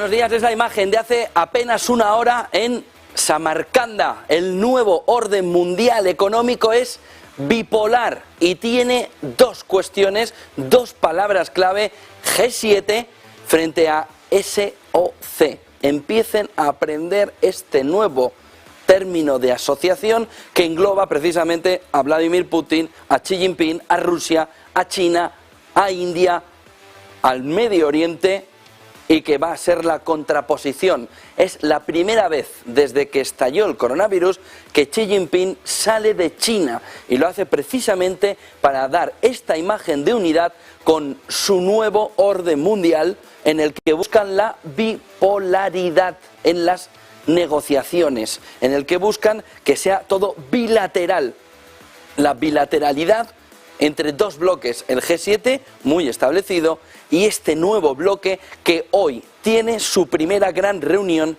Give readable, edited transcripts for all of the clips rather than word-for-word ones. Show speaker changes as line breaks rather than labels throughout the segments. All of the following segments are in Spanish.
buenos días. Es la imagen de hace apenas una hora en Samarcanda. El nuevo orden mundial económico es bipolar y tiene dos cuestiones, dos palabras clave: G7 frente a SOC. Empiecen a aprender este nuevo término de asociación que engloba precisamente a Vladimir Putin, a Xi Jinping, a Rusia, a China, a India, al Medio Oriente, y que va a ser la contraposición. Es la primera vez desde que estalló el coronavirus que Xi Jinping sale de China, y lo hace precisamente para dar esta imagen de unidad con su nuevo orden mundial, en el que buscan la bipolaridad en las negociaciones, en el que buscan que sea todo bilateral. La bilateralidad entre dos bloques, el G7 muy establecido y este nuevo bloque que hoy tiene su primera gran reunión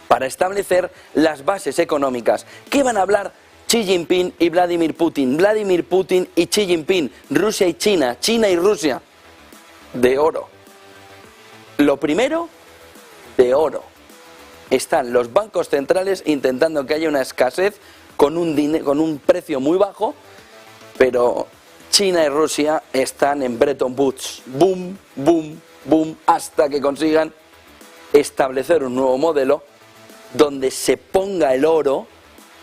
para establecer las bases económicas. ¿Qué van a hablar Xi Jinping y Vladimir Putin? Vladimir Putin y Xi Jinping, Rusia y China, China y Rusia, de oro. Lo primero, de oro. Están los bancos centrales intentando que haya una escasez con un precio muy bajo, pero China y Rusia están en Bretton Woods, boom, boom, boom, hasta que consigan establecer un nuevo modelo donde se ponga el oro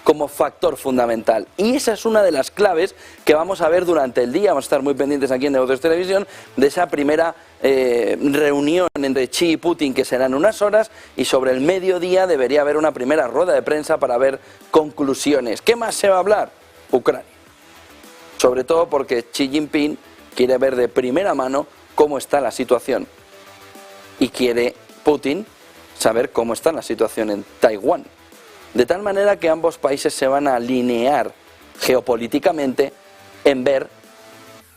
como factor fundamental. Y esa es una de las claves que vamos a ver durante el día. Vamos a estar muy pendientes aquí en Negocios Televisión de esa primera reunión entre Xi y Putin, que serán unas horas, y sobre el mediodía debería haber una primera rueda de prensa para ver conclusiones. ¿Qué más se va a hablar? Ucrania. Sobre todo porque Xi Jinping quiere ver de primera mano cómo está la situación, y quiere Putin saber cómo está la situación en Taiwán. De tal manera que ambos países se van a alinear geopolíticamente en ver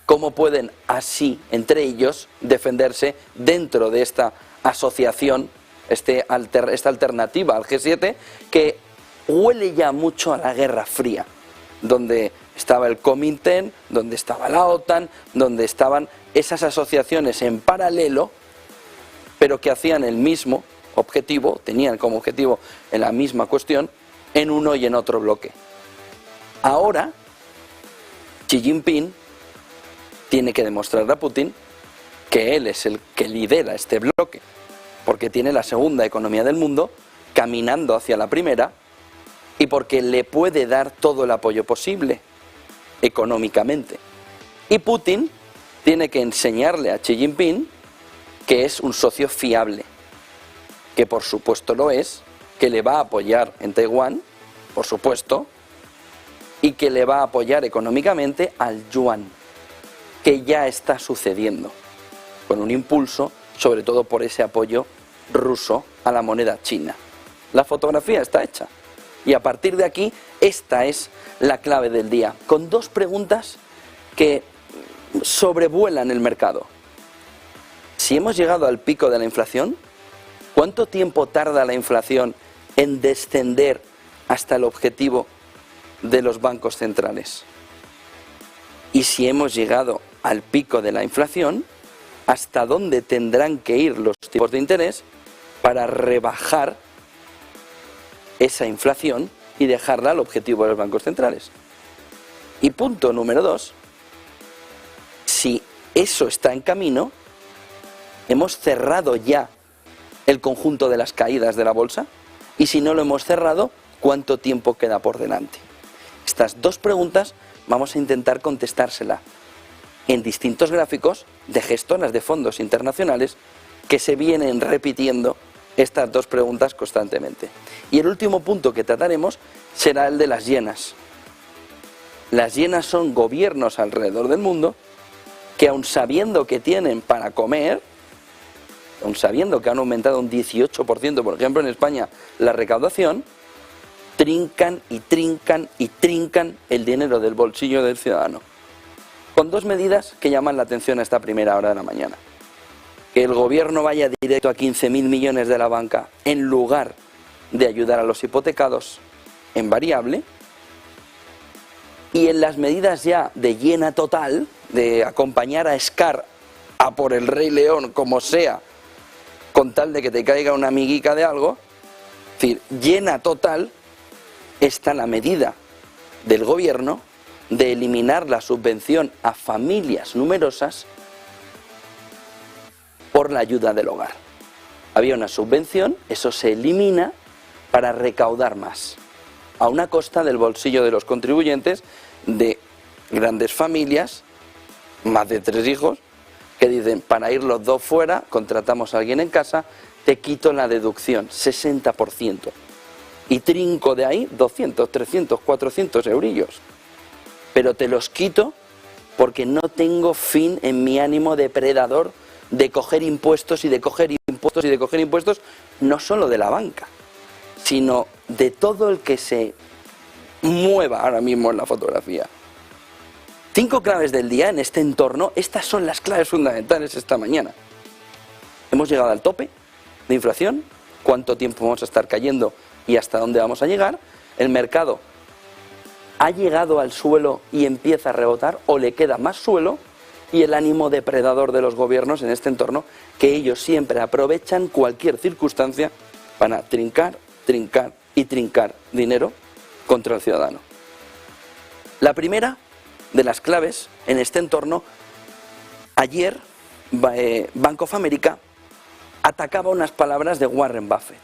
cómo pueden así, entre ellos, defenderse dentro de esta asociación, esta alternativa al G7, que huele ya mucho a la Guerra Fría, donde estaba el Comintern, donde estaba la OTAN, donde estaban esas asociaciones en paralelo, pero que hacían el mismo objetivo, tenían como objetivo en la misma cuestión, en uno y en otro bloque. Ahora, Xi Jinping tiene que demostrarle a Putin que él es el que lidera este bloque, porque tiene la segunda economía del mundo caminando hacia la primera, y porque le puede dar todo el apoyo posible económicamente. Y Putin tiene que enseñarle a Xi Jinping que es un socio fiable, que por supuesto lo es, que le va a apoyar en Taiwán, por supuesto, y que le va a apoyar económicamente al yuan, que ya está sucediendo, con un impulso, sobre todo por ese apoyo ruso a la moneda china. La fotografía está hecha, y a partir de aquí, esta es la clave del día, con dos preguntas que sobrevuelan el mercado. Si hemos llegado al pico de la inflación, ¿cuánto tiempo tarda la inflación en descender hasta el objetivo de los bancos centrales? Y si hemos llegado al pico de la inflación, ¿hasta dónde tendrán que ir los tipos de interés para rebajar esa inflación y dejarla al objetivo de los bancos centrales? Y punto número 2, si eso está en camino, ¿hemos cerrado ya el conjunto de las caídas de la bolsa? Y si no lo hemos cerrado, ¿cuánto tiempo queda por delante? Estas dos preguntas vamos a intentar contestársela en distintos gráficos de gestoras de fondos internacionales que se vienen repitiendo estas dos preguntas constantemente. Y el último punto que trataremos será el de las yenas. Las yenas son gobiernos alrededor del mundo que, aun sabiendo que tienen para comer, aun sabiendo que han aumentado un 18%, por ejemplo en España, la recaudación, trincan y trincan y trincan el dinero del bolsillo del ciudadano, con dos medidas que llaman la atención a esta primera hora de la mañana. Que el gobierno vaya directo a 15.000 millones de la banca en lugar de ayudar a los hipotecados en variable, y en las medidas ya de llena total, de acompañar a Scar a por el Rey León como sea, con tal de que te caiga una miguica de algo. Es decir, llena total está la medida del gobierno de eliminar la subvención a familias numerosas por la ayuda del hogar. Había una subvención, eso se elimina para recaudar más, a una costa del bolsillo de los contribuyentes de grandes familias, más de 3 hijos, que dicen, para ir los 2 fuera, contratamos a alguien en casa, te quito la deducción, 60%. Y trinco de ahí 200, 300, 400 eurillos. Pero te los quito porque no tengo fin en mi ánimo depredador de coger impuestos y de coger impuestos y de coger impuestos, no solo de la banca, sino de todo el que se mueva ahora mismo en la fotografía. 5 claves del día en este entorno. Estas son las claves fundamentales esta mañana. Hemos llegado al tope de inflación. ¿Cuánto tiempo vamos a estar cayendo y hasta dónde vamos a llegar? El mercado ha llegado al suelo y empieza a rebotar, o le queda más suelo, y el ánimo depredador de los gobiernos en este entorno, que ellos siempre aprovechan cualquier circunstancia para trincar, trincar y trincar dinero contra el ciudadano. La primera de las claves en este entorno, ayer Bank of America atacaba unas palabras de Warren Buffett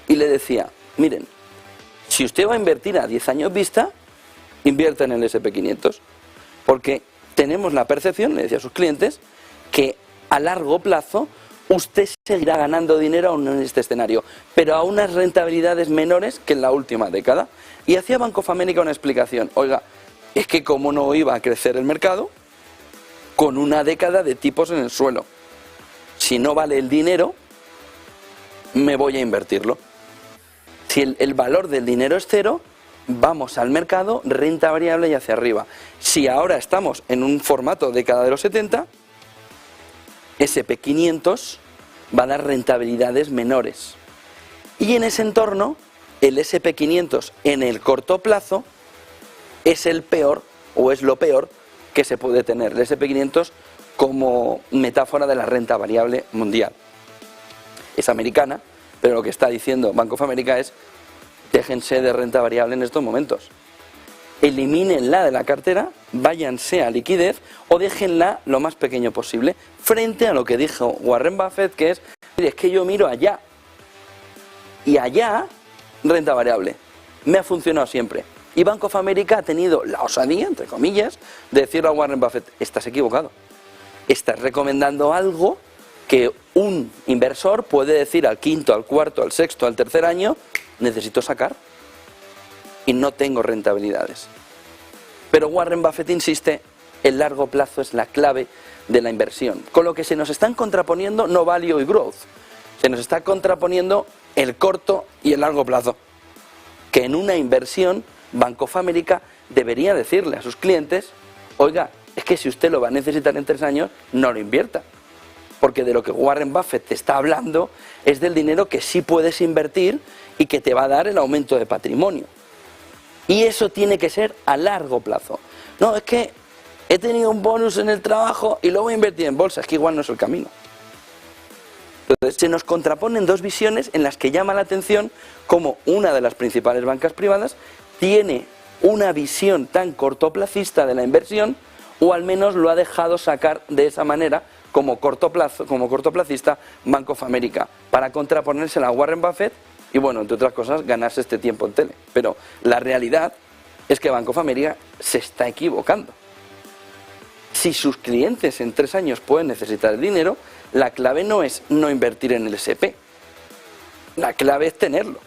y le decía, miren, si usted va a invertir a 10 años vista, invierta en el SP500, porque tenemos la percepción, le decía a sus clientes, que a largo plazo usted seguirá ganando dinero aún en este escenario, pero a unas rentabilidades menores que en la última década. Y hacía Bank of America una explicación, oiga, es que como no iba a crecer el mercado con una década de tipos en el suelo. Si no vale el dinero, me voy a invertirlo. Si el valor del dinero es cero, vamos al mercado, renta variable y hacia arriba. Si ahora estamos en un formato década de los 70, SP500 va a dar rentabilidades menores. Y en ese entorno, el SP500 en el corto plazo es el peor, o es lo peor que se puede tener. El SP500 como metáfora de la renta variable mundial. Es americana, pero lo que está diciendo Bank of America es, déjense de renta variable en estos momentos. Elimínenla de la cartera, váyanse a liquidez o déjenla lo más pequeño posible, frente a lo que dijo Warren Buffett, que es, mire, es que yo miro allá, y allá, renta variable. Me ha funcionado siempre. Y Bank of America ha tenido la osadía, entre comillas, de decirle a Warren Buffett, estás equivocado. Estás recomendando algo que un inversor puede decir al quinto, al cuarto, al sexto, al tercer año, necesito sacar y no tengo rentabilidades. Pero Warren Buffett insiste, el largo plazo es la clave de la inversión. Con lo que se nos están contraponiendo no value y growth. Se nos está contraponiendo el corto y el largo plazo. Que en una inversión, Bank of America debería decirle a sus clientes, oiga, es que si usted lo va a necesitar en 3 años, no lo invierta. Porque de lo que Warren Buffett te está hablando es del dinero que sí puedes invertir y que te va a dar el aumento de patrimonio. Y eso tiene que ser a largo plazo. No, es que he tenido un bonus en el trabajo y lo voy a invertir en bolsa, es que igual no es el camino. Entonces se nos contraponen dos visiones en las que llama la atención cómo una de las principales bancas privadas tiene una visión tan cortoplacista de la inversión, o al menos lo ha dejado sacar de esa manera como cortoplacista Bank of America, para contraponérsela a Warren Buffett y, bueno, entre otras cosas, ganarse este tiempo en tele. Pero la realidad es que Bank of America se está equivocando. Si sus clientes en 3 años pueden necesitar el dinero, la clave no es no invertir en el SP. La clave es tenerlo.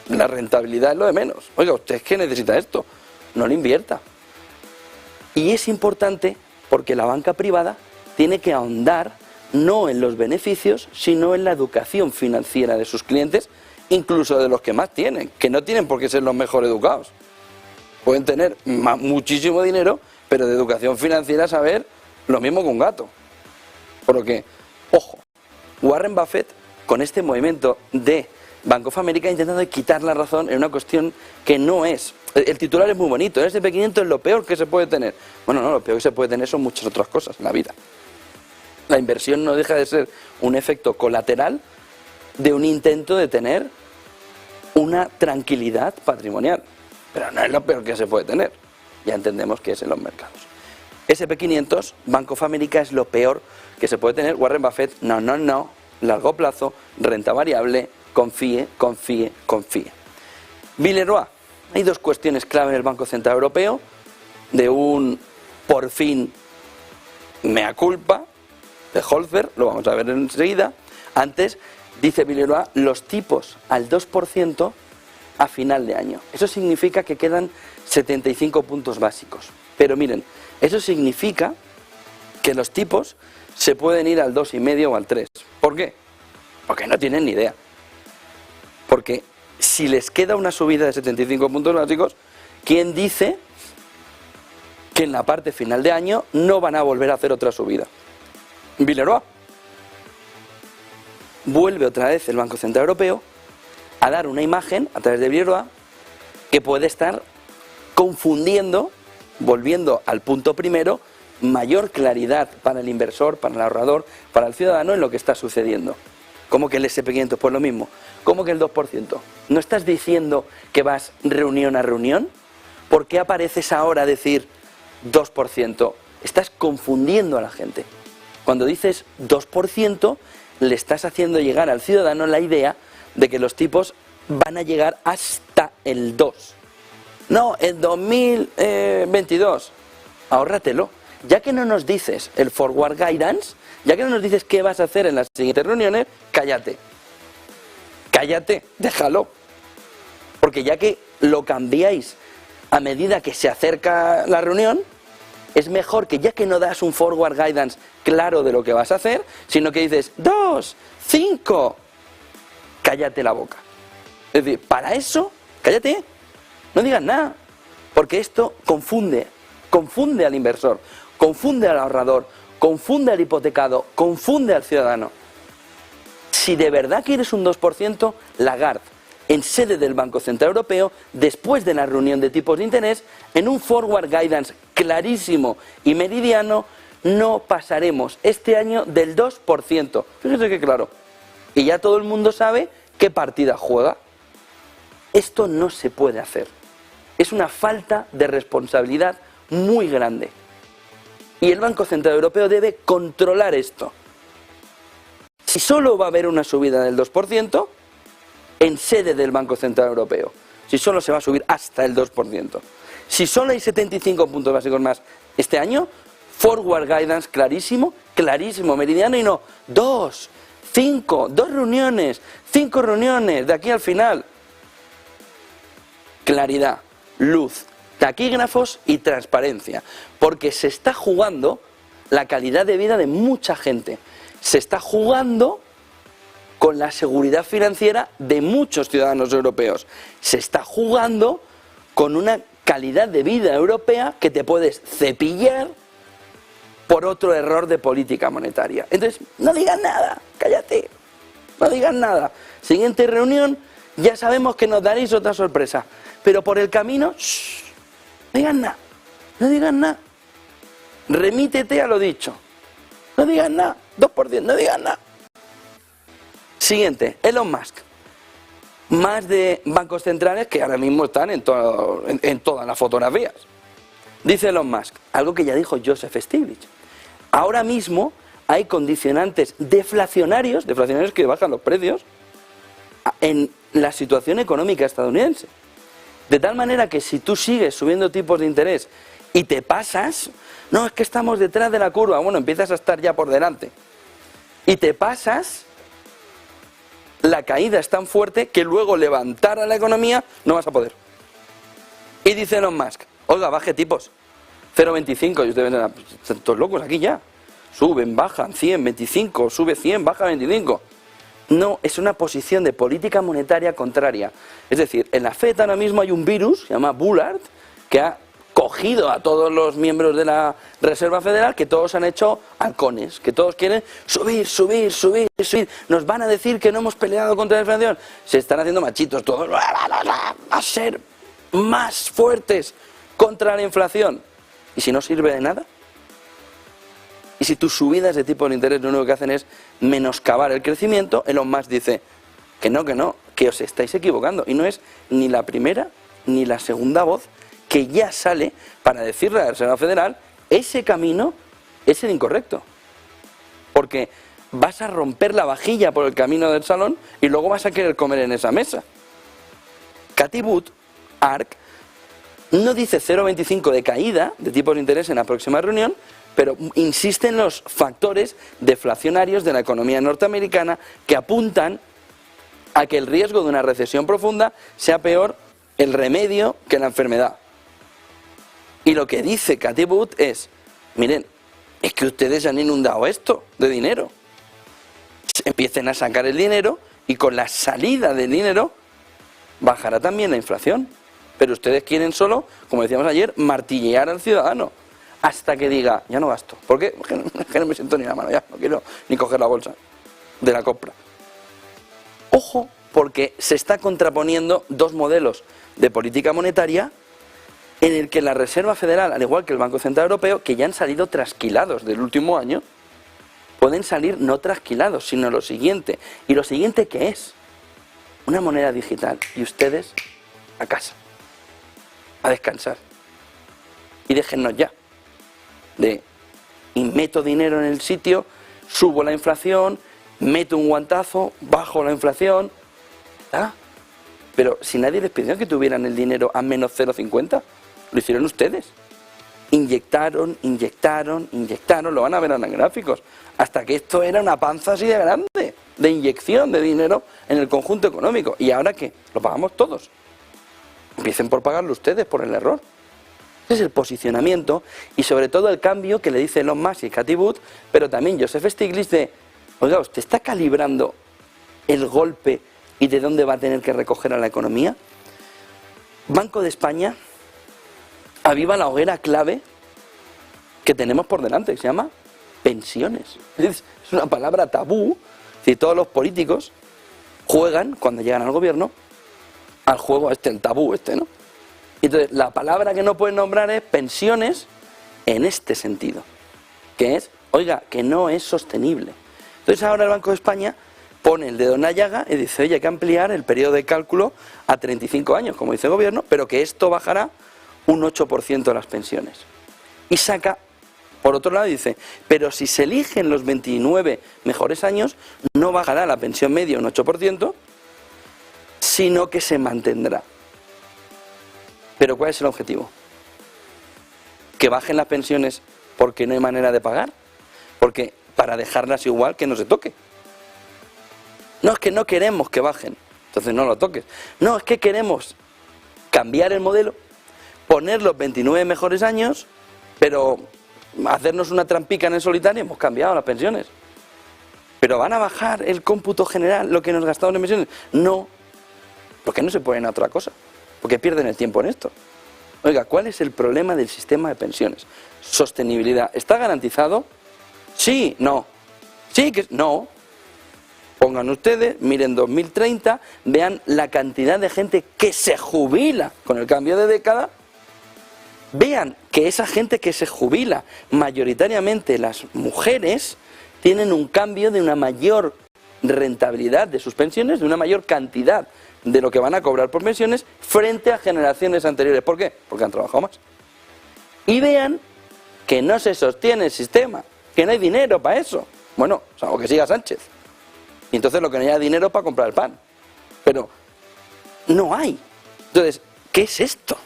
La rentabilidad es lo de menos. Oiga, usted es que necesita esto, no lo invierta. Y es importante porque la banca privada tiene que ahondar no en los beneficios, sino en la educación financiera de sus clientes, incluso de los que más tienen, que no tienen por qué ser los mejor educados. Pueden tener muchísimo dinero, pero de educación financiera saber lo mismo que un gato. Por lo que, ojo, Warren Buffett con este movimiento de Bank of America intentando quitar la razón en una cuestión que no es. El titular es muy bonito, el SP500 es lo peor que se puede tener. Bueno, no, lo peor que se puede tener son muchas otras cosas en la vida. La inversión no deja de ser un efecto colateral de un intento de tener una tranquilidad patrimonial. Pero no es lo peor que se puede tener. Ya entendemos que es en los mercados. SP500, Bank of America, es lo peor que se puede tener. Warren Buffett, no. Largo plazo, renta variable, confíe. Villeroy, hay dos cuestiones clave en el Banco Central Europeo, de un por fin mea culpa de Holzer, lo vamos a ver enseguida. Antes, dice Villeroy, los tipos al 2% a final de año. Eso significa que quedan 75 puntos básicos. Pero miren, eso significa que los tipos se pueden ir al 2,5 o al 3. ¿Por qué? Porque no tienen ni idea. Porque si les queda una subida de 75 puntos básicos, ¿quién dice que en la parte final de año no van a volver a hacer otra subida? Villeroy. Vuelve otra vez el Banco Central Europeo a dar una imagen a través de Villeroy que puede estar confundiendo, volviendo al punto primero, mayor claridad para el inversor, para el ahorrador, para el ciudadano en lo que está sucediendo. ¿Cómo que el SP500? Pues lo mismo. ¿Cómo que el 2%? ¿No estás diciendo que vas reunión a reunión? ¿Por qué apareces ahora a decir 2%? Estás confundiendo a la gente. Cuando dices 2%, le estás haciendo llegar al ciudadano la idea de que los tipos van a llegar hasta el 2. No, el 2022. Ahórratelo. Ya que no nos dices el forward guidance, ya que no nos dices qué vas a hacer en las siguientes reuniones, cállate. Cállate, déjalo. Porque ya que lo cambiáis a medida que se acerca la reunión, es mejor que ya que no das un forward guidance claro de lo que vas a hacer, sino que dices 2, 5, cállate la boca. Es decir, para eso, cállate, no digas nada, porque esto confunde al inversor, confunde al ahorrador, confunde al hipotecado, confunde al ciudadano. Si de verdad quieres un 2%, Lagarde, en sede del Banco Central Europeo, después de la reunión de tipos de interés, en un forward guidance clarísimo y meridiano, no pasaremos este año del 2%. Fíjese que claro. Y ya todo el mundo sabe qué partida juega. Esto no se puede hacer. Es una falta de responsabilidad muy grande. Y el Banco Central Europeo debe controlar esto. Si solo va a haber una subida del 2%, en sede del Banco Central Europeo, si solo se va a subir hasta el 2%, si solo hay 75 puntos básicos más este año, forward guidance clarísimo, meridiano, y no 2 reuniones, 5 reuniones de aquí al final. Claridad, luz, taquígrafos y transparencia, porque se está jugando la calidad de vida de mucha gente, se está jugando con la seguridad financiera de muchos ciudadanos europeos, se está jugando con una calidad de vida europea que te puedes cepillar por otro error de política monetaria. Entonces, no digas nada, cállate, no digas nada. Siguiente reunión, ya sabemos que nos daréis otra sorpresa, pero por el camino, no digas nada, no digas nada. Remítete a lo dicho, no digas nada, 2%, no digas nada. Siguiente, Elon Musk. Más de bancos centrales que ahora mismo están en todas las fotografías. Dice Elon Musk, algo que ya dijo Joseph Stiglitz. Ahora mismo hay condicionantes deflacionarios que bajan los precios en la situación económica estadounidense. De tal manera que si tú sigues subiendo tipos de interés y te pasas, no, es que estamos detrás de la curva, bueno, empiezas a estar ya por delante. Y te pasas, la caída es tan fuerte que luego levantar a la economía no vas a poder. Y dice Elon Musk, oiga, baje tipos, 0,25, y ustedes ven, están todos locos aquí ya. Suben, bajan, 100, 25, sube 100, baja 25. No, es una posición de política monetaria contraria. Es decir, en la FED ahora mismo hay un virus, se llama Bullard, que ha cogido a todos los miembros de la Reserva Federal, que todos han hecho halcones, que todos quieren subir, subir, subir, subir. Nos van a decir que no hemos peleado contra la inflación. Se están haciendo machitos todos, a ser más fuertes contra la inflación. ¿Y si no sirve de nada? ¿Y Y si tus subidas de tipo de interés lo único que hacen es menoscabar el crecimiento, Elon Musk dice que no, que os estáis equivocando. Y no es ni la primera ni la segunda voz que ya sale para decirle a la Reserva Federal: ese camino es el incorrecto. Porque vas a romper la vajilla por el camino del salón y luego vas a querer comer en esa mesa. Cathie Wood, ARK, no dice 0,25 de caída de tipos de interés en la próxima reunión, pero insiste en los factores deflacionarios de la economía norteamericana que apuntan a que el riesgo de una recesión profunda sea peor el remedio que la enfermedad. Y lo que dice Cathie Wood es: miren, es que ustedes han inundado esto de dinero. Empiecen a sacar el dinero y con la salida del dinero bajará también la inflación. Pero ustedes quieren solo, como decíamos ayer, martillear al ciudadano hasta que diga: ya no gasto. ¿Por qué? Porque no me siento ni la mano, ya no quiero ni coger la bolsa de la compra. Ojo, porque se está contraponiendo dos modelos de política monetaria en el que la Reserva Federal, al igual que el Banco Central Europeo, que ya han salido trasquilados del último año, pueden salir no trasquilados, sino lo siguiente. ¿Y lo siguiente qué es? Una moneda digital. Y ustedes a casa, a descansar. Y déjennos ya de: y meto dinero en el sitio, subo la inflación, meto un guantazo, bajo la inflación. ¿Ah? Pero si nadie les pidió que tuvieran el dinero a menos 0,50, lo hicieron ustedes. Inyectaron, lo van a ver en los gráficos, hasta que esto era una panza así de grande, de inyección de dinero en el conjunto económico. ¿Y ahora qué? Lo pagamos todos. Empiecen por pagarlo ustedes por el error. Ese es el posicionamiento y sobre todo el cambio que le dice Elon Musk y Cathie Wood, pero también Joseph Stiglitz de: oiga, ¿usted está calibrando el golpe y de dónde va a tener que recoger a la economía? Banco de España aviva la hoguera clave que tenemos por delante, que se llama pensiones. Es una palabra tabú. Si todos los políticos juegan, cuando llegan al gobierno, al juego el tabú ¿no? Entonces, la palabra que no pueden nombrar es pensiones en este sentido, que es: oiga, que no es sostenible. Entonces ahora el Banco de España pone el dedo en la llaga y dice: oye, hay que ampliar el periodo de cálculo a 35 años, como dice el gobierno, pero que esto bajará un 8% de las pensiones. Y saca, por otro lado, dice: pero si se eligen los 29 mejores años, no bajará la pensión media un 8%, sino que se mantendrá. ¿Pero cuál es el objetivo? ¿Que bajen las pensiones porque no hay manera de pagar? Porque para dejarlas igual, que no se toque. No, es que no queremos que bajen, entonces no lo toques. No, es que queremos cambiar el modelo, poner los 29 mejores años, pero hacernos una trampica en el solitario. Hemos cambiado las pensiones. ¿Pero van a bajar el cómputo general, lo que nos gastamos en pensiones? No, porque no se ponen a otra cosa, porque pierden el tiempo en esto. Oiga, ¿cuál es el problema del sistema de pensiones? Sostenibilidad. ¿Está garantizado? Sí, no. Sí, que no. Pongan ustedes, miren 2030, vean la cantidad de gente que se jubila con el cambio de década. Vean que esa gente que se jubila, mayoritariamente las mujeres, tienen un cambio de una mayor rentabilidad de sus pensiones, de una mayor cantidad de lo que van a cobrar por pensiones frente a generaciones anteriores. ¿Por qué? Porque han trabajado más. Y vean que no se sostiene el sistema, que no hay dinero para eso. Bueno, salvo que siga Sánchez. Y entonces lo que no haya dinero para comprar el pan. Pero no hay. Entonces, ¿qué es esto?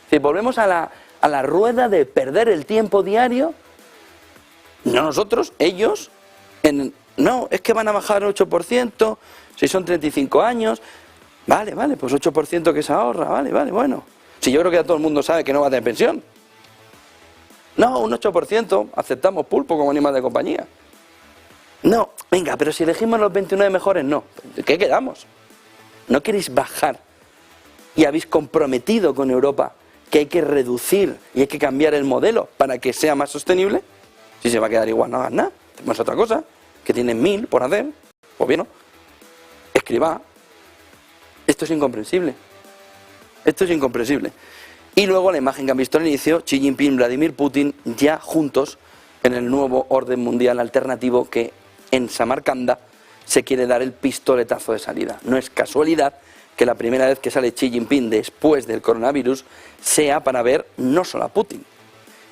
Si volvemos a la rueda de perder el tiempo diario, no nosotros, ellos, no, es que van a bajar 8%, si son 35 años, vale, pues 8% que se ahorra, vale, bueno. Si yo creo que ya todo el mundo sabe que no va a tener pensión. No, un 8%, aceptamos pulpo como animal de compañía. No, venga, pero si elegimos los 29 mejores, no. ¿Qué quedamos? ¿No queréis bajar? Y habéis comprometido con Europa que hay que reducir y hay que cambiar el modelo para que sea más sostenible. Si se va a quedar igual, no hagas nada. Hacemos otra cosa, que tienen 1000 por hacer. Pues bien, escriba. Esto es incomprensible. Esto es incomprensible. Y luego la imagen que han visto al inicio, Xi Jinping, Vladimir Putin, ya juntos, en el nuevo orden mundial alternativo que en Samarcanda se quiere dar el pistoletazo de salida. No es casualidad que la primera vez que sale Xi Jinping después del coronavirus sea para ver no solo a Putin,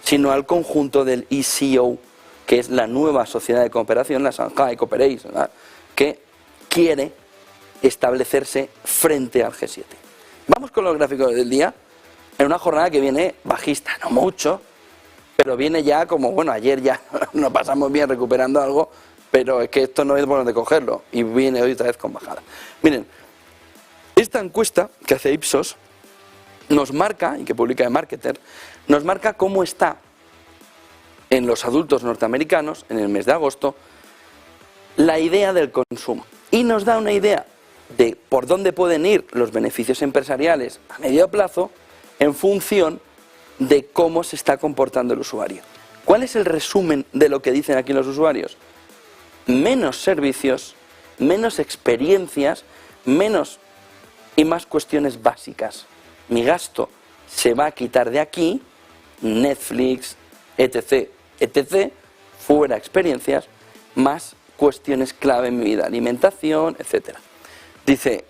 sino al conjunto del ECO, que es la nueva sociedad de cooperación, la Shanghai Cooperation, que quiere establecerse frente al G7. Vamos con los gráficos del día, en una jornada que viene bajista, no mucho, pero viene ya como, bueno, ayer ya nos pasamos bien recuperando algo, pero es que esto no es bueno de cogerlo, y viene hoy otra vez con bajada. Miren, esta encuesta que hace Ipsos nos marca, y que publica eMarketer, nos marca cómo está en los adultos norteamericanos, en el mes de agosto, la idea del consumo. Y nos da una idea de por dónde pueden ir los beneficios empresariales a medio plazo en función de cómo se está comportando el usuario. ¿Cuál es el resumen de lo que dicen aquí los usuarios? Menos servicios, menos experiencias, menos y más cuestiones básicas. Mi gasto se va a quitar de aquí, Netflix, etc., etc., fuera experiencias, más cuestiones clave en mi vida, alimentación, etc. Dice,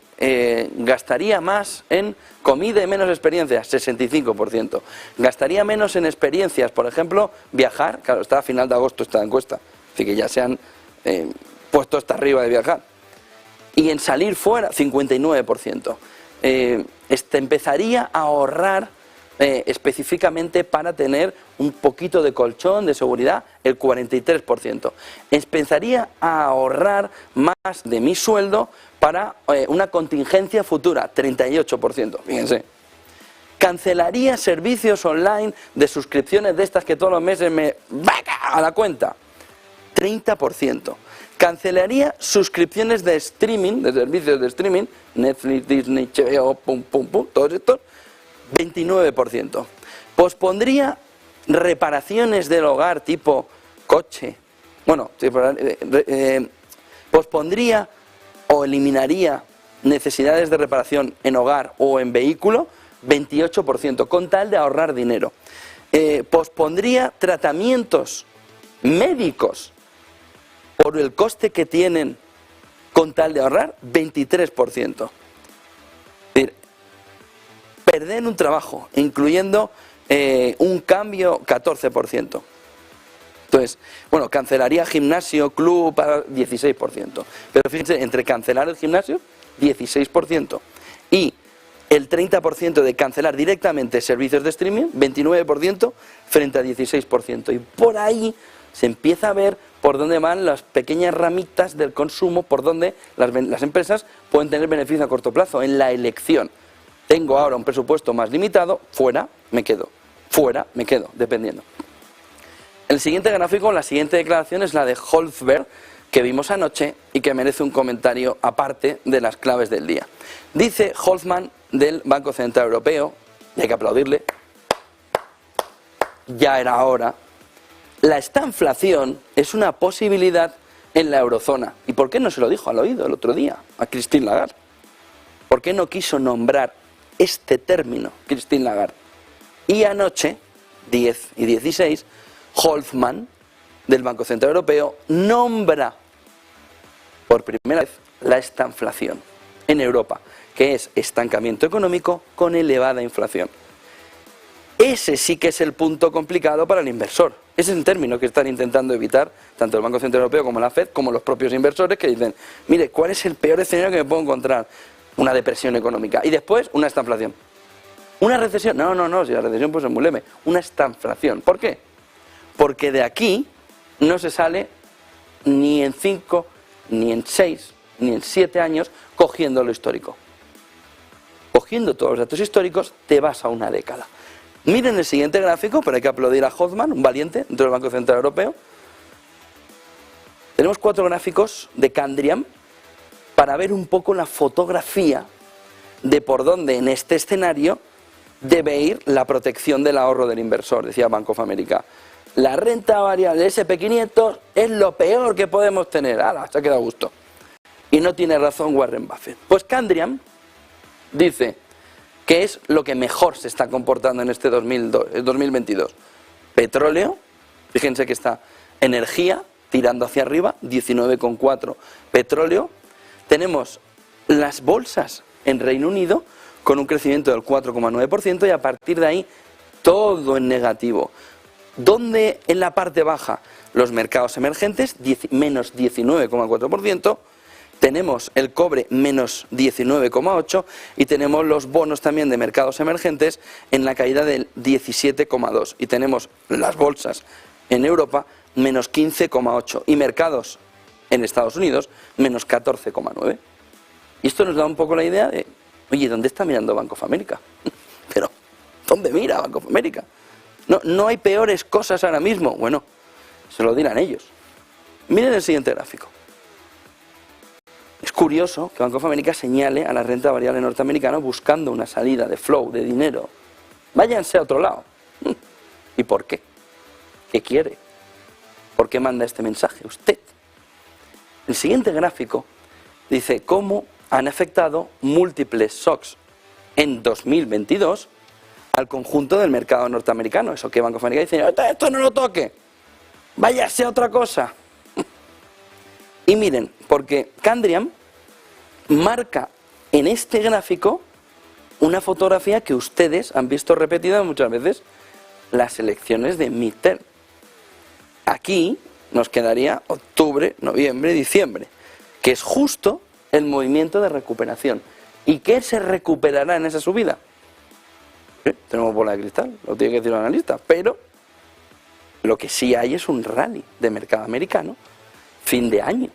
gastaría más en comida y menos experiencias, 65%. Gastaría menos en experiencias, por ejemplo, viajar, claro, está a final de agosto esta encuesta, así que ya se han puesto hasta arriba de viajar. Y en salir fuera, 59%. Empezaría a ahorrar específicamente para tener un poquito de colchón de seguridad, el 43%. Empezaría a ahorrar más de mi sueldo para una contingencia futura, 38%, fíjense. Cancelaría servicios online de suscripciones de estas que todos los meses me vaca a la cuenta, 30%. Cancelaría suscripciones de streaming, de servicios de streaming, Netflix, Disney, HBO, todos estos, 29%. Pospondría reparaciones del hogar tipo coche, pospondría o eliminaría necesidades de reparación en hogar o en vehículo, 28%, con tal de ahorrar dinero. Pospondría tratamientos médicos por el coste que tienen con tal de ahorrar, 23%. Es decir, perder un trabajo, incluyendo un cambio, 14%. Entonces, bueno, cancelaría gimnasio, club, 16%. Pero fíjense, entre cancelar el gimnasio, 16%, y el 30% de cancelar directamente servicios de streaming, 29%, frente a 16%. Y por ahí se empieza a ver por dónde van las pequeñas ramitas del consumo, por donde las empresas pueden tener beneficio a corto plazo en la elección. Tengo ahora un presupuesto más limitado, fuera, me quedo, dependiendo. El siguiente gráfico, la siguiente declaración es la de Holzberg, que vimos anoche y que merece un comentario aparte de las claves del día. Dice Holzman del Banco Central Europeo, y hay que aplaudirle, ya era hora, la estanflación es una posibilidad en la eurozona. ¿Y por qué no se lo dijo al oído el otro día a Christine Lagarde? ¿Por qué no quiso nombrar este término Christine Lagarde? Y anoche, 10 y 16, Holzman del Banco Central Europeo nombra por primera vez la estanflación en Europa, que es estancamiento económico con elevada inflación. Ese sí que es el punto complicado para el inversor. Ese es un término que están intentando evitar tanto el Banco Central Europeo como la FED, como los propios inversores, que dicen, mire, ¿cuál es el peor escenario que me puedo encontrar? Una depresión económica. Y después, una estanflación. ¿Una recesión? No, si la recesión pues es muy leve. Una estanflación. ¿Por qué? Porque de aquí no se sale ni en 5, ni en 6, ni en 7 años cogiendo lo histórico. Cogiendo todos los datos históricos, te vas a una década. Miren el siguiente gráfico, pero hay que aplaudir a Holzman, un valiente dentro del Banco Central Europeo. Tenemos 4 gráficos de Candriam para ver un poco la fotografía de por dónde en este escenario debe ir la protección del ahorro del inversor, decía Bank of America. La renta variable SP500 es lo peor que podemos tener. ¡Hala! Se ha quedado a gusto. Y no tiene razón Warren Buffett. Pues Candriam dice que es lo que mejor se está comportando en este 2022. Petróleo, Fíjense que está energía tirando hacia arriba, 19,4 petróleo. Tenemos las bolsas en Reino Unido con un crecimiento del 4,9% y a partir de ahí todo en negativo. ¿Dónde en la parte baja? Los mercados emergentes, menos 19,4%. Tenemos el cobre menos 19,8% y tenemos los bonos también de mercados emergentes en la caída del 17,2%. Y tenemos las bolsas en Europa menos 15,8% y mercados en Estados Unidos menos 14,9%. Y esto nos da un poco la idea de, oye, ¿dónde está mirando Bank of America? Pero, ¿dónde mira Bank of America? No hay peores cosas ahora mismo. Bueno, se lo dirán ellos. Miren el siguiente gráfico. Es curioso que Bank of America señale a la renta variable norteamericana buscando una salida de flow, de dinero. Váyanse a otro lado. ¿Y por qué? ¿Qué quiere? ¿Por qué manda este mensaje usted? El siguiente gráfico dice cómo han afectado múltiples shocks en 2022 al conjunto del mercado norteamericano. Eso que Bank of America dice, esto no lo toque, váyase a otra cosa. Y miren, porque Candriam marca en este gráfico una fotografía que ustedes han visto repetida muchas veces, las elecciones de midterm. Aquí nos quedaría octubre, noviembre, diciembre, que es justo el movimiento de recuperación. ¿Y qué se recuperará en esa subida? Tenemos bola de cristal, lo tiene que decir el analista, pero lo que sí hay es un rally de mercado americano, fin de año,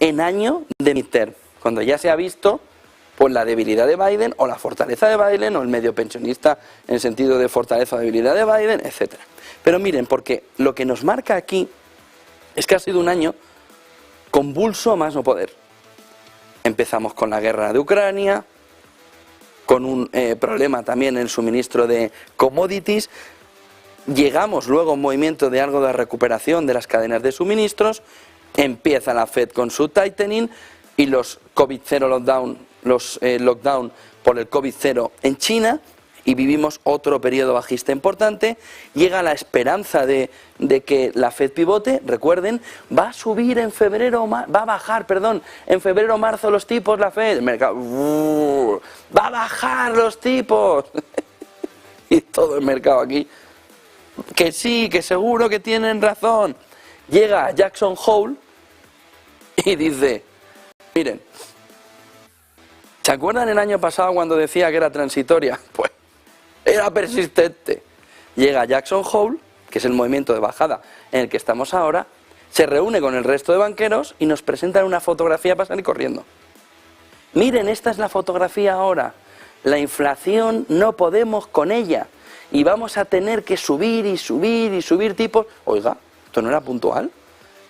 en año de midterm, cuando ya se ha visto pues la debilidad de Biden o la fortaleza de Biden o el medio pensionista en el sentido de fortaleza o debilidad de Biden, etc. Pero miren, porque lo que nos marca aquí es que ha sido un año convulso a más no poder. Empezamos con la guerra de Ucrania, con un problema también en el suministro de commodities, llegamos luego a un movimiento de algo de recuperación de las cadenas de suministros, empieza la Fed con su tightening y los COVID-0 lockdown, los lockdown por el COVID-0 en China, y vivimos otro periodo bajista importante. Llega la esperanza de que la Fed pivote, recuerden, va a subir en febrero, va a bajar, perdón, en febrero o marzo los tipos la Fed, el mercado, va a bajar los tipos, y todo el mercado aquí, que sí, que seguro que tienen razón. Llega Jackson Hole y dice, miren, ¿se acuerdan el año pasado cuando decía que era transitoria? Pues era persistente. Llega Jackson Hole, que es el movimiento de bajada en el que estamos ahora, se reúne con el resto de banqueros y nos presentan una fotografía para salir corriendo. Miren, esta es la fotografía ahora. La inflación no podemos con ella y vamos a tener que subir y subir y subir tipos. Oiga, ¿esto no era puntual?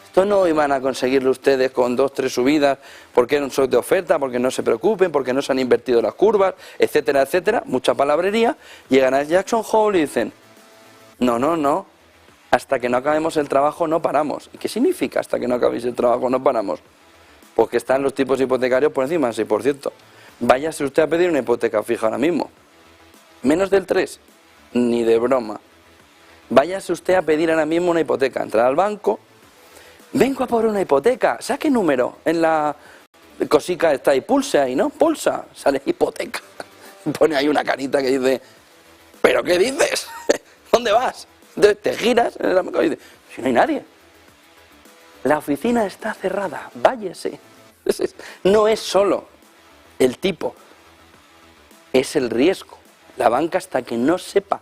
Esto no iban a conseguirlo ustedes con 2 o 3 subidas porque era un shock de oferta, porque no se preocupen, porque no se han invertido las curvas, etcétera, etcétera. Mucha palabrería. Llegan a Jackson Hole y dicen, no, hasta que no acabemos el trabajo no paramos. ¿Y qué significa hasta que no acabéis el trabajo no paramos? Pues que están los tipos hipotecarios por encima del 6%. Váyase usted a pedir una hipoteca fija ahora mismo. Menos del 3%, ni de broma. Váyase usted a pedir ahora mismo una hipoteca. Entrar al banco, vengo a por una hipoteca, saque número en la cosica está y pulse ahí, ¿no? Pulsa, sale hipoteca. Pone ahí una carita que dice, ¿pero qué dices? ¿Dónde vas? Entonces te giras en el banco y dices, si no hay nadie. La oficina está cerrada, váyase. No es solo el tipo, es el riesgo. La banca, hasta que no sepa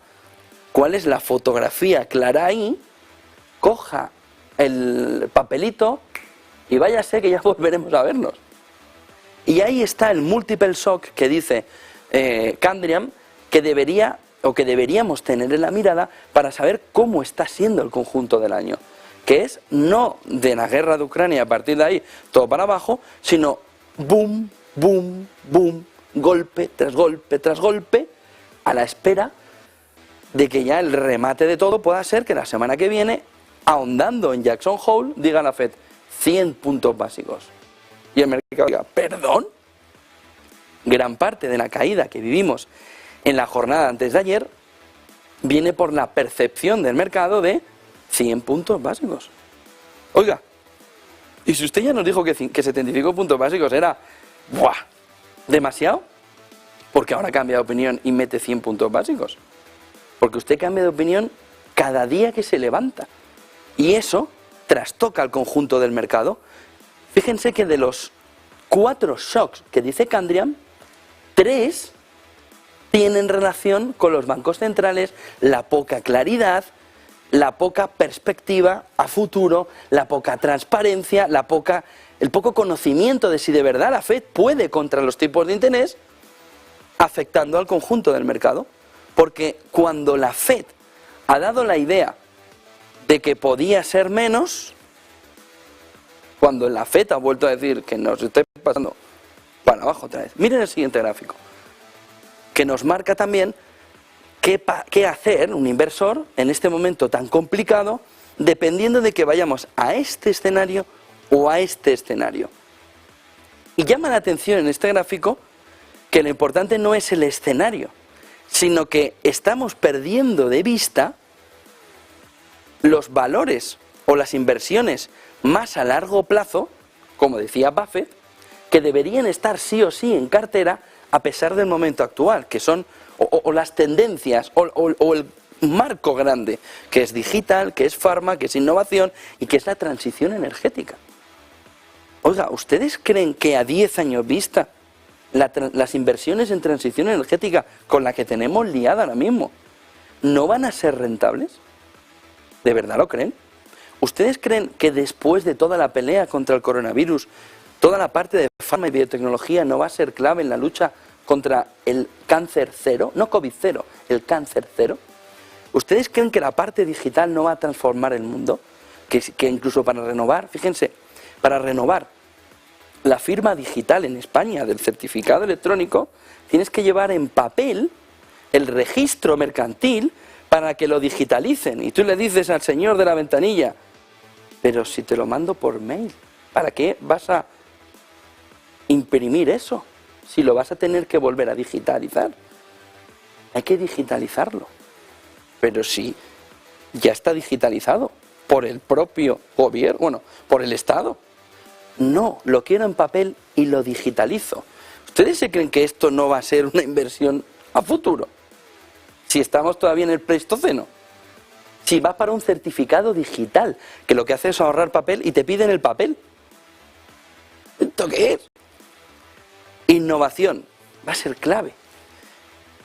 cuál es la fotografía clara ahí, coja el papelito y váyase que ya volveremos a vernos. Y ahí está el multiple shock que dice Candriam que debería o que deberíamos tener en la mirada para saber cómo está siendo el conjunto del año, que es no de la guerra de Ucrania a partir de ahí todo para abajo, sino boom, boom, boom, golpe tras golpe tras golpe, a la espera de que ya el remate de todo pueda ser que la semana que viene, ahondando en Jackson Hole, diga la Fed 100 puntos básicos. Y el mercado diga, ¿perdón? Gran parte de la caída que vivimos en la jornada antes de ayer viene por la percepción del mercado de 100 puntos básicos. Oiga, y si usted ya nos dijo que 75 puntos básicos era ¡buah! Demasiado, porque ahora cambia de opinión y mete 100 puntos básicos. Porque usted cambia de opinión cada día que se levanta. Y eso trastoca al conjunto del mercado. Fíjense que de los 4 shocks que dice Kandrian, 3 tienen relación con los bancos centrales, la poca claridad, la poca perspectiva a futuro, la poca transparencia, el poco conocimiento de si de verdad la Fed puede contra los tipos de interés, afectando al conjunto del mercado. Porque cuando la Fed ha dado la idea de que podía ser menos, cuando la Fed ha vuelto a decir que nos está pasando para abajo otra vez. Miren el siguiente gráfico, que nos marca también qué hacer un inversor en este momento tan complicado, dependiendo de que vayamos a este escenario o a este escenario. Y llama la atención en este gráfico que lo importante no es el escenario, sino que estamos perdiendo de vista los valores o las inversiones más a largo plazo, como decía Buffett, que deberían estar sí o sí en cartera a pesar del momento actual, que son o las tendencias o el marco grande, que es digital, que es farma, que es innovación y que es la transición energética. Oiga, ¿ustedes creen que a 10 años vista las inversiones en transición energética con la que tenemos liada ahora mismo no van a ser rentables? ¿De verdad lo creen? ¿Ustedes creen que después de toda la pelea contra el coronavirus, toda la parte de farma y biotecnología no va a ser clave en la lucha contra el cáncer cero? No COVID cero, el cáncer cero. ¿Ustedes creen que la parte digital no va a transformar el mundo? Que incluso para renovar, fíjense, para renovar la firma digital en España del certificado electrónico, tienes que llevar en papel el registro mercantil para que lo digitalicen. Y tú le dices al señor de la ventanilla, pero si te lo mando por mail, ¿para qué vas a imprimir eso? Si lo vas a tener que volver a digitalizar. Hay que digitalizarlo. Pero si ya está digitalizado por el propio gobierno, bueno, por el Estado. No, lo quiero en papel y lo digitalizo. ¿Ustedes se creen que esto no va a ser una inversión a futuro? Si estamos todavía en el Pleistoceno. Si va para un certificado digital, que lo que hace es ahorrar papel y te piden el papel. ¿Esto qué es? Innovación va a ser clave.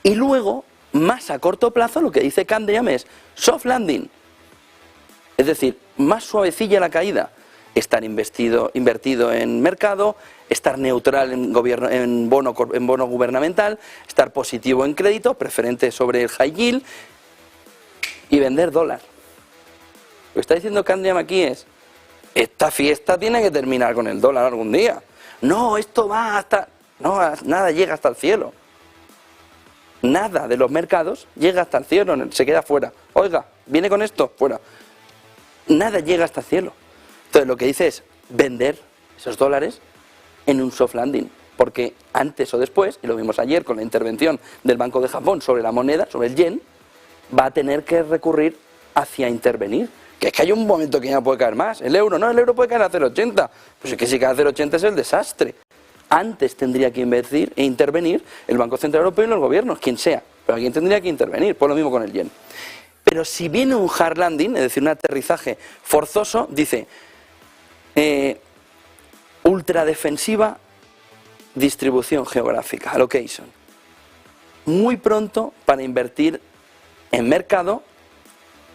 Y luego, más a corto plazo, lo que dice Kandrian es soft landing. Es decir, más suavecilla la caída. Estar invertido en mercado, estar neutral en bono gubernamental, estar positivo en crédito, preferente sobre el high yield y vender dólar. Lo que está diciendo Kandrian aquí es, esta fiesta tiene que terminar con el dólar algún día. No, esto va hasta... No, nada llega hasta el cielo. Nada de los mercados llega hasta el cielo, se queda fuera. Oiga, viene con esto, fuera. Nada llega hasta el cielo. Entonces lo que dice es vender esos dólares en un soft landing, porque antes o después, y lo vimos ayer con la intervención del Banco de Japón sobre la moneda, sobre el yen, va a tener que recurrir hacia intervenir. Que es que hay un momento que ya no puede caer más. El euro puede caer a 0,80. Pues es que si cae a 0,80 es el desastre. Antes tendría que invertir e intervenir el Banco Central Europeo y los gobiernos, quien sea, pero alguien tendría que intervenir, por lo mismo con el yen. Pero si viene un hard landing, es decir, un aterrizaje forzoso, dice ultradefensiva, distribución geográfica, allocation. Muy pronto para invertir en mercado,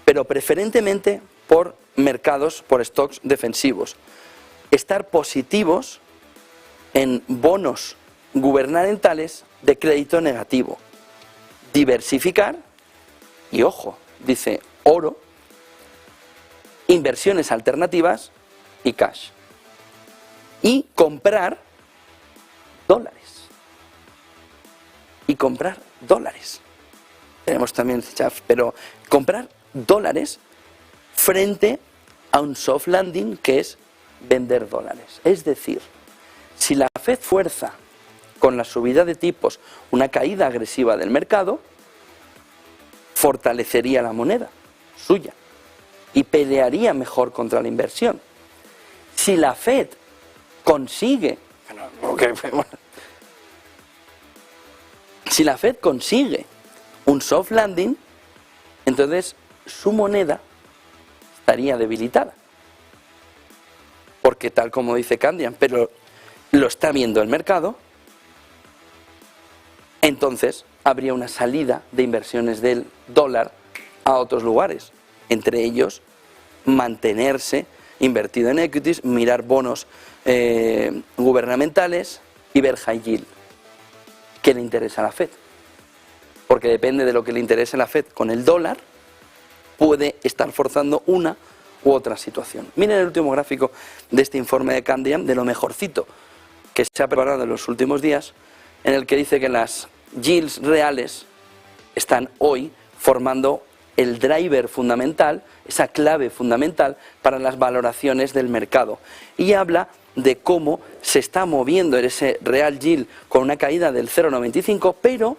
pero preferentemente por mercados, por stocks defensivos. Estar positivos en bonos gubernamentales de crédito negativo. Diversificar, y ojo, dice oro, inversiones alternativas y cash. Y comprar dólares. Y comprar dólares. Tenemos también CHAF, pero comprar dólares frente a un soft landing que es vender dólares. Es decir, si la Fed fuerza con la subida de tipos una caída agresiva del mercado, fortalecería la moneda suya. y pelearía mejor contra la inversión. Si la Fed consigue, si la Fed consigue un soft landing, entonces su moneda estaría debilitada. Porque tal como dice Candian, pero lo está viendo el mercado, entonces habría una salida de inversiones del dólar a otros lugares. Entre ellos, mantenerse invertido en equities, mirar bonos gubernamentales y ver high yield. ¿Qué le interesa a la Fed? Porque depende de lo que le interese a la Fed con el dólar, puede estar forzando una u otra situación. Miren el último gráfico de este informe de Candian, de lo mejorcito que se ha preparado en los últimos días, en el que dice que las yields reales están hoy formando el driver fundamental, esa clave fundamental para las valoraciones del mercado. Y habla de cómo se está moviendo ese real yield con una caída del 0,95, pero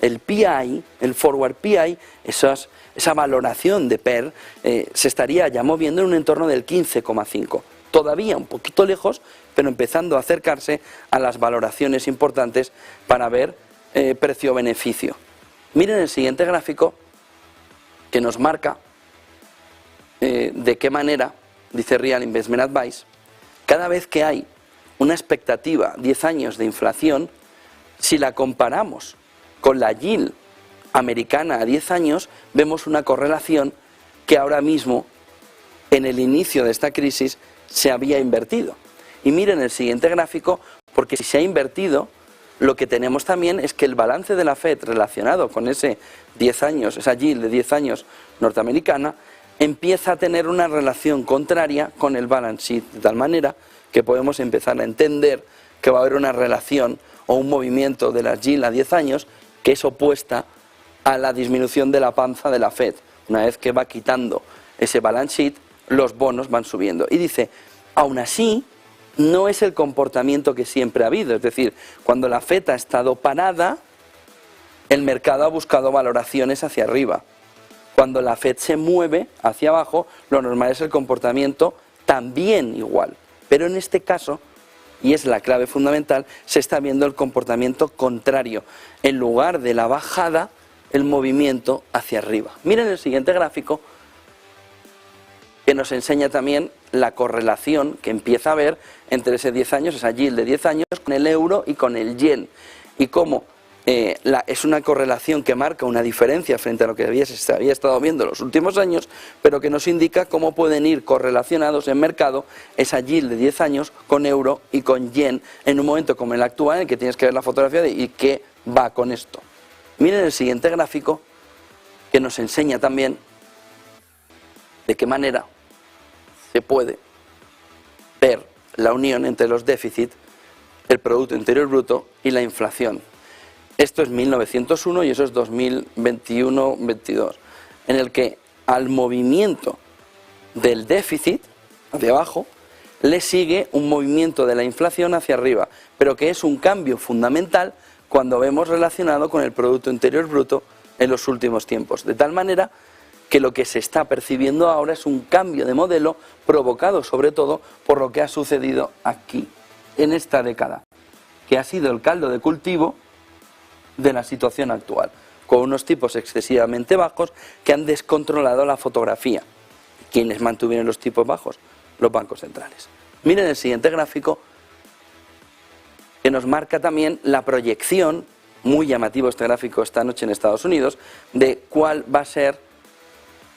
el PI, el forward PI, esa valoración de PER, se estaría ya moviendo en un entorno del 15,5. Todavía un poquito lejos, pero empezando a acercarse a las valoraciones importantes para ver precio-beneficio. Miren el siguiente gráfico que nos marca de qué manera, dice Real Investment Advice, cada vez que hay una expectativa 10 años de inflación, si la comparamos con la yield americana a 10 años, vemos una correlación que ahora mismo, en el inicio de esta crisis, se había invertido. Y miren el siguiente gráfico, porque si se ha invertido, lo que tenemos también es que el balance de la Fed relacionado con ese 10 años, esa yield de 10 años norteamericana, empieza a tener una relación contraria con el balance sheet, de tal manera que podemos empezar a entender que va a haber una relación o un movimiento de la yield a 10 años que es opuesta a la disminución de la panza de la Fed. Una vez que va quitando ese balance sheet, los bonos van subiendo. Y dice, aún así, no es el comportamiento que siempre ha habido. Es decir, cuando la Fed ha estado parada, el mercado ha buscado valoraciones hacia arriba. Cuando la Fed se mueve hacia abajo, lo normal es el comportamiento también igual. Pero en este caso, y es la clave fundamental, se está viendo el comportamiento contrario. En lugar de la bajada, el movimiento hacia arriba. Miren el siguiente gráfico, que nos enseña también la correlación que empieza a haber entre ese 10 años, esa yield de 10 años, con el euro y con el yen. Y cómo es una correlación que marca una diferencia frente a lo que se había estado viendo en los últimos años, pero que nos indica cómo pueden ir correlacionados en mercado esa yield de 10 años con euro y con yen en un momento como el actual, en el que tienes que ver la fotografía de y qué va con esto. Miren el siguiente gráfico, que nos enseña también de qué manera se puede ver la unión entre los déficits, el Producto Interior Bruto y la inflación. Esto es 1901 y eso es 2021-22, en el que al movimiento del déficit hacia abajo le sigue un movimiento de la inflación hacia arriba, pero que es un cambio fundamental cuando vemos relacionado con el Producto Interior Bruto en los últimos tiempos, de tal manera que lo que se está percibiendo ahora es un cambio de modelo provocado sobre todo por lo que ha sucedido aquí, en esta década, que ha sido el caldo de cultivo de la situación actual, con unos tipos excesivamente bajos que han descontrolado la fotografía. ¿Quiénes mantuvieron los tipos bajos? Los bancos centrales. Miren el siguiente gráfico, que nos marca también la proyección, muy llamativo este gráfico esta noche en Estados Unidos, de cuál va a ser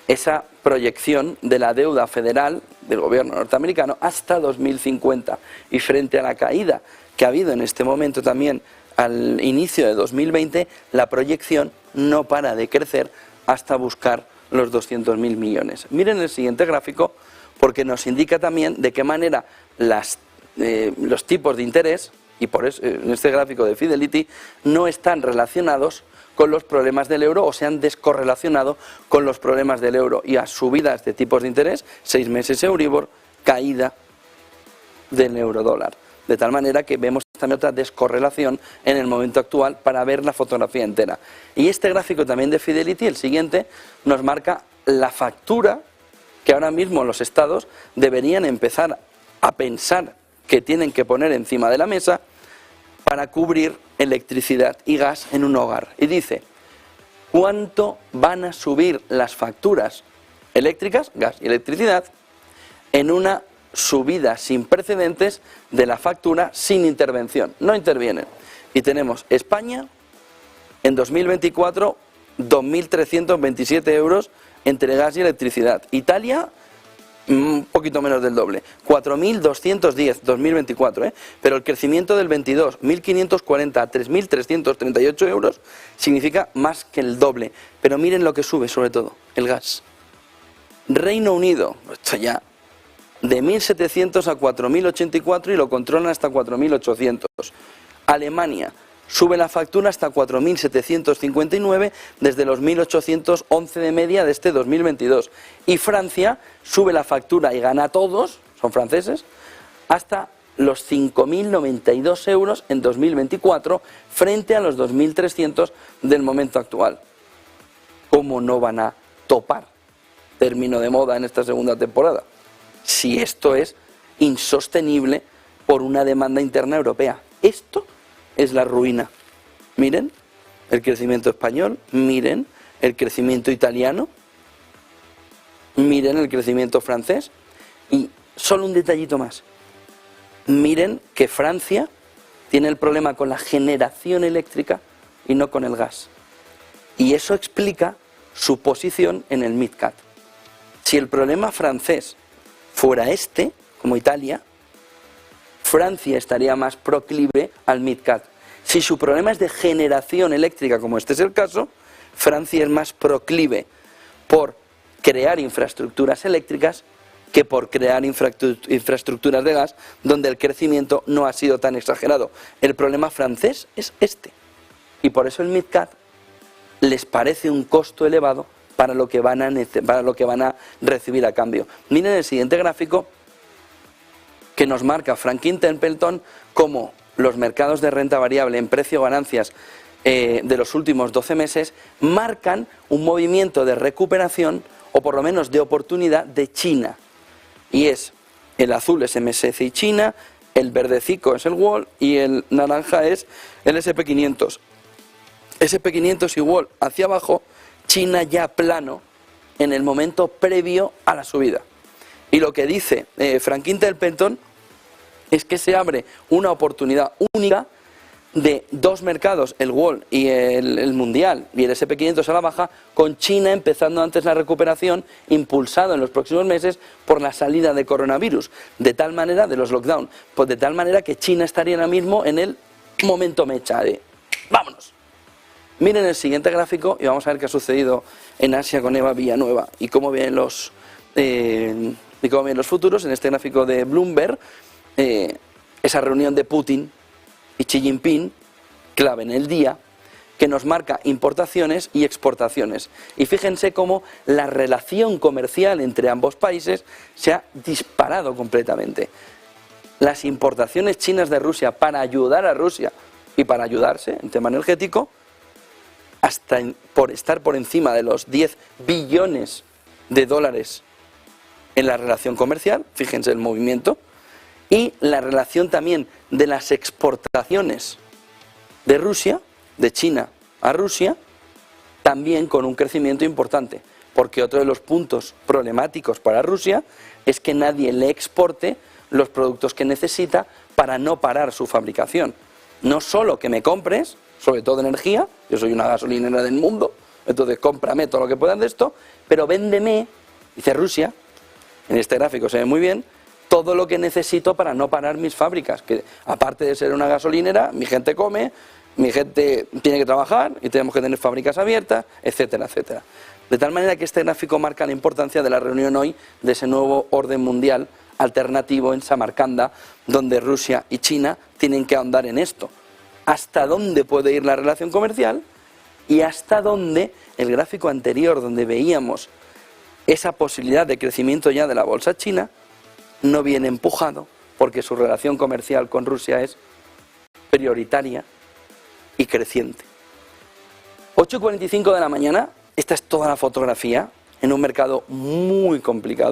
esa proyección de la deuda federal del gobierno norteamericano hasta 2050. Y frente a la caída que ha habido en este momento también al inicio de 2020, la proyección no para de crecer hasta buscar los 200.000 millones. Miren el siguiente gráfico, porque nos indica también de qué manera los tipos de interés, y por eso en este gráfico de Fidelity, no están relacionados con los problemas del euro o se han descorrelacionado con los problemas del euro. Y a subidas de tipos de interés, 6 meses Euribor, caída del euro dólar. De tal manera que vemos también otra descorrelación en el momento actual para ver la fotografía entera. Y este gráfico también de Fidelity, el siguiente, nos marca la factura que ahora mismo los estados deberían empezar a pensar que tienen que poner encima de la mesa para cubrir electricidad y gas en un hogar. Y dice, ¿cuánto van a subir las facturas eléctricas, gas y electricidad, en una subida sin precedentes de la factura sin intervención? No intervienen. Y tenemos España en 2024, 2.327 euros entre gas y electricidad. Italia, un poquito menos del doble, 4.210, 2024, pero el crecimiento del 22, 1.540 a 3.338 euros, significa más que el doble. Pero miren lo que sube sobre todo, el gas. Reino Unido, esto ya, de 1.700 a 4.084 y lo controlan hasta 4.800. Alemania, sube la factura hasta 4.759 desde los 1.811 de media de este 2022. Y Francia sube la factura y gana a todos, son franceses, hasta los 5.092 euros en 2024 frente a los 2.300 del momento actual. ¿Cómo no van a topar? Término de moda en esta segunda temporada. Si esto es insostenible por una demanda interna europea. Esto es la ruina. Miren el crecimiento español, miren el crecimiento italiano, miren el crecimiento francés y solo un detallito más. Miren que Francia tiene el problema con la generación eléctrica y no con el gas. Y eso explica su posición en el MidCat. Si el problema francés fuera este, como Italia, Francia estaría más proclive al MidCat. Si su problema es de generación eléctrica, como este es el caso, Francia es más proclive por crear infraestructuras eléctricas que por crear infraestructuras de gas, donde el crecimiento no ha sido tan exagerado. El problema francés es este. Y por eso el MidCat les parece un costo elevado para lo que van a recibir a cambio. Miren el siguiente gráfico que nos marca Franklin Templeton como los mercados de renta variable en precio-ganancias de los últimos 12 meses marcan un movimiento de recuperación o por lo menos de oportunidad de China. Y es el azul es MSCI China, el verdecico es el Wall y el naranja es el SP500. SP500 y Wall hacia abajo, China ya plano en el momento previo a la subida. Y lo que dice Franklin Templeton es que se abre una oportunidad única de dos mercados, el Wall y el Mundial y el SP500 a la baja, con China empezando antes la recuperación, impulsado en los próximos meses por la salida de coronavirus, de tal manera, de los lockdown, pues de tal manera que China estaría ahora mismo en el momento mecha de ¡vámonos! Miren el siguiente gráfico y vamos a ver qué ha sucedido en Asia con Eva Villanueva y cómo vienen los futuros. En este gráfico de Bloomberg, esa reunión de Putin y Xi Jinping, clave en el día, que nos marca importaciones y exportaciones. Y fíjense cómo la relación comercial entre ambos países se ha disparado completamente. Las importaciones chinas de Rusia para ayudar a Rusia y para ayudarse en tema energético, hasta por estar por encima de los 10 billones de dólares en la relación comercial, fíjense el movimiento, y la relación también de las exportaciones de Rusia, de China a Rusia, también con un crecimiento importante, porque otro de los puntos problemáticos para Rusia es que nadie le exporte los productos que necesita para no parar su fabricación. No solo que me compres, sobre todo energía, yo soy una gasolinera del mundo, entonces cómprame todo lo que puedas de esto, pero véndeme, dice Rusia, en este gráfico se ve muy bien, todo lo que necesito para no parar mis fábricas, que aparte de ser una gasolinera, mi gente come, mi gente tiene que trabajar y tenemos que tener fábricas abiertas, etcétera, etcétera. De tal manera que este gráfico marca la importancia de la reunión hoy de ese nuevo orden mundial alternativo en Samarcanda, donde Rusia y China tienen que ahondar en esto. Hasta dónde puede ir la relación comercial y hasta dónde el gráfico anterior, donde veíamos esa posibilidad de crecimiento ya de la bolsa china, no viene empujado porque su relación comercial con Rusia es prioritaria y creciente. 8:45 de la mañana, esta es toda la fotografía en un mercado muy complicado.